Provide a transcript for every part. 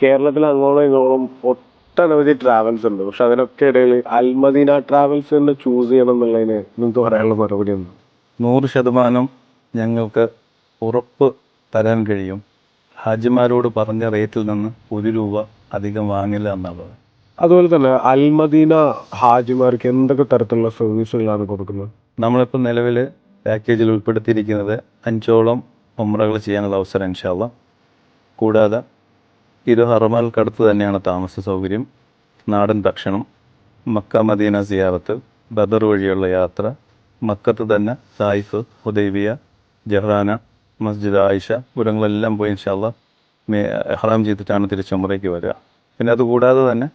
കേരളത്തിൽ അങ്ങോളം ഇങ്ങോളം ഒട്ടനവധി ട്രാവൽസ് ഉണ്ട്. പക്ഷെ അതിനൊക്കെ ഇടയിൽ അൽമദീന ട്രാവൽസ് തന്നെ ചൂസ് ചെയ്യണം എന്നുള്ളതിന് നിങ്ങൾക്ക് പറയാനുള്ള മറുപടി ഉണ്ട്? 100% ഞങ്ങൾക്ക് ഉറപ്പ് തരാൻ കഴിയും. ഹാജിമാരോട് പറഞ്ഞ റേറ്റിൽ നിന്ന് 1 രൂപ അധികം വാങ്ങില്ല എന്നുള്ളത്. അതുപോലെ തന്നെ അൽമദീന ഹാജിമാർക്ക് എന്തൊക്കെ തരത്തിലുള്ള സർവീസുകളാണ് കൊടുക്കുന്നത്? നമ്മളിപ്പോൾ നിലവിൽ പാക്കേജിൽ ഉൾപ്പെടുത്തിയിരിക്കുന്നത് 5ഓളം ഉംറകൾ ചെയ്യാനുള്ള അവസരം ഇൻഷാ അല്ലാഹ്. കൂടാതെ ഹറമകൾക്കടുത്ത് തന്നെയാണ് താമസ സൗകര്യം, നാടൻ ഭക്ഷണം, മക്ക മദീന സിയാറത്ത്, ബദർ വഴിയുള്ള യാത്ര, മക്കത്ത് തന്നെ തായിഫ്, ഹുദൈബിയ, ജഹ്റാന, മസ്ജിദ് ആയിഷ ഇവിടങ്ങളെല്ലാം പോയി ഇൻഷാ അല്ലാഹ് ഇഹ്റാം ചെയ്തിട്ടാണ് തിരിച്ച് ഉംറയ്ക്ക് വരിക. പിന്നെ അതുകൂടാതെ തന്നെ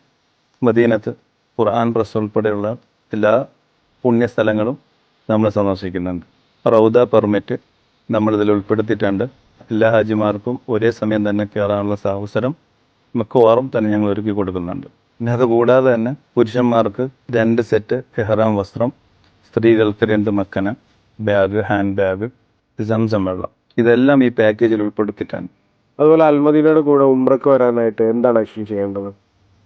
മദീനത്ത് ഖുർആൻ പ്രസ് ഉൾപ്പെടെയുള്ള എല്ലാ പുണ്യസ്ഥലങ്ങളും നമ്മൾ സന്ദർശിക്കുന്നുണ്ട്. റൗദ പെർമിറ്റ് നമ്മളിതിൽ ഉൾപ്പെടുത്തിയിട്ടുണ്ട്. എല്ലാ ഹാജിമാർക്കും ഒരേ സമയം തന്നെ കയറാനുള്ള അവസരം മിക്കവാറും തന്നെ ഞങ്ങൾ ഒരുക്കി കൊടുക്കുന്നുണ്ട്. പിന്നെ അതുകൂടാതെ തന്നെ പുരുഷന്മാർക്ക് 2 സെറ്റ് ഇഹ്റാം വസ്ത്രം, സ്ത്രീകൾക്ക് 2 മക്കന, ബാഗ്, ഹാൻഡ് ബാഗ്, സംസം വെള്ളം, ഇതെല്ലാം ഈ പാക്കേജിൽ ഉൾപ്പെടുത്തിയിട്ടാണ്. അതുപോലെ അൽമദീനയുടെ കൂടെ ഉംറയ്ക്ക് വരാനായിട്ട് എന്താണ് ആക്ച്വലി ചെയ്യേണ്ടത്?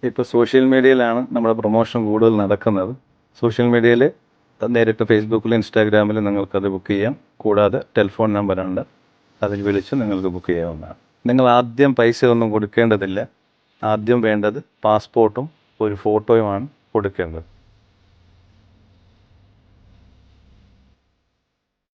ഇപ്പോൾ സോഷ്യൽ മീഡിയയിലാണ് നമ്മുടെ പ്രൊമോഷൻ കൂടുതൽ നടക്കുന്നത്. സോഷ്യൽ മീഡിയയിൽ നേരിട്ട് ഫേസ്ബുക്കിലും ഇൻസ്റ്റാഗ്രാമിലും നിങ്ങൾക്കത് ബുക്ക് ചെയ്യാം. കൂടാതെ ടെലിഫോൺ നമ്പറുണ്ട്, അതിൽ വിളിച്ച് നിങ്ങൾക്ക് ബുക്ക് ചെയ്യാവുന്നതാണ്. നിങ്ങൾ ആദ്യം പൈസ ഒന്നും കൊടുക്കേണ്ടതില്ല. ആദ്യം വേണ്ടത് പാസ്പോർട്ടും ഒരു ഫോട്ടോയുമാണ് കൊടുക്കേണ്ടത്.